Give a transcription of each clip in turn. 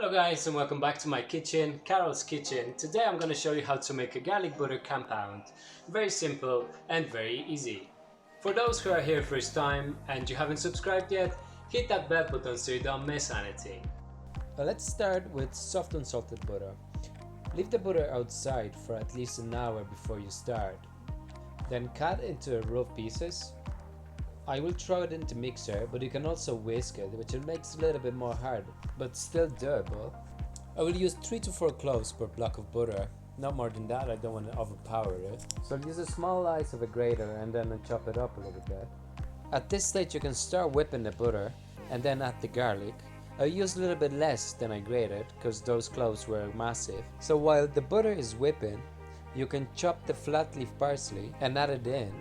Hello guys and welcome back to my kitchen, Carol's Kitchen. Today I'm going to show you how to make a garlic butter compound. Very simple and very easy. For those who are here first time and you haven't subscribed yet, hit that bell button so you don't miss anything. Let's start with soft unsalted butter. Leave the butter outside for at least an hour before you start. Then cut into rough pieces. I will throw it into mixer, but you can also whisk it, which it makes it a little bit more hard, but still doable. I will use 3 to 4 cloves per block of butter. Not more than that, I don't want to overpower it. So I'll use a small slice of a grater and then I'll chop it up a little bit. At this stage you can start whipping the butter and then add the garlic. I used a little bit less than I grated because those cloves were massive. So while the butter is whipping, you can chop the flat leaf parsley and add it in.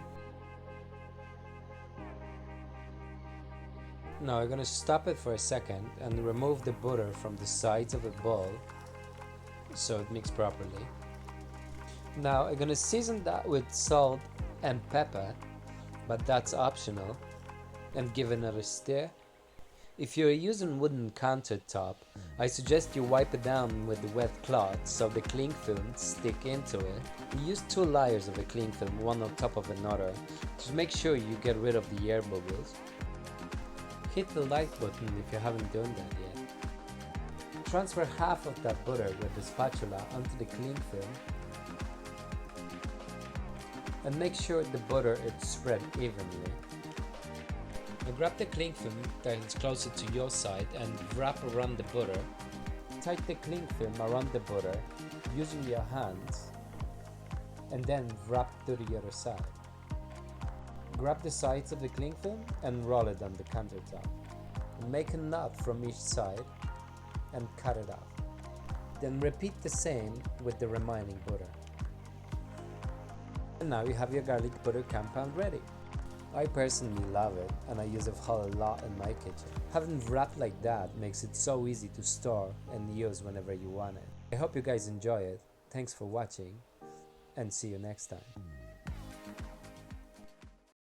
Now I'm gonna stop it for a second and remove the butter from the sides of the bowl so it mixes properly. Now I'm gonna season that with salt and pepper, but that's optional, and give another stir. If you're using wooden countertop, I suggest you wipe it down with the wet cloth so the cling film stick into it. You use 2 layers of the cling film, one on top of another, to make sure you get rid of the air bubbles. Hit the like button if you haven't done that yet. Transfer half of that butter with the spatula onto the cling film and make sure the butter is spread evenly. Now grab the cling film that is closer to your side and wrap around the butter. Tie the cling film around the butter using your hands and then wrap to the other side. Grab the sides of the cling film and roll it on the countertop. Make a knot from each side and cut it off. Then repeat the same with the remaining butter. And now you have your garlic butter compound ready. I personally love it and I use it a whole lot in my kitchen. Having it wrapped like that makes it so easy to store and use whenever you want it. I hope you guys enjoy it. Thanks for watching and see you next time.